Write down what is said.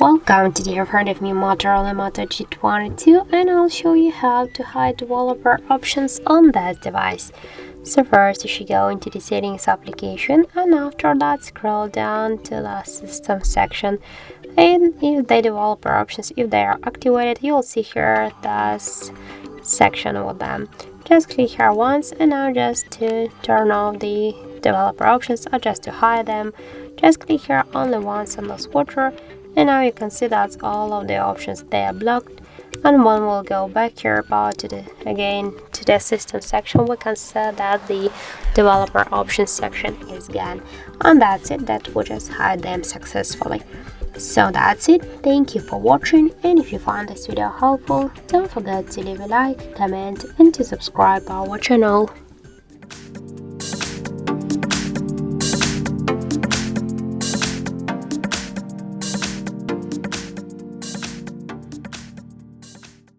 Welcome, today you've heard of me, Motorola Moto G22, and I'll show you how to hide developer options on that device. So first you should go into the settings application, and after that scroll down to the system section, and if the developer options, if they are activated, you'll see here this section with them. Just click here once, and now just to turn off the developer options or just to hide them, just click here only once on the switcher, and now you can see that all of the options they are blocked. And when we'll go back here about to the system section, we can see that the developer options section is gone. And that's it, that will just hide them successfully. So that's it, thank you for watching, and if you found this video helpful, don't forget to leave a like, comment and to subscribe our channel.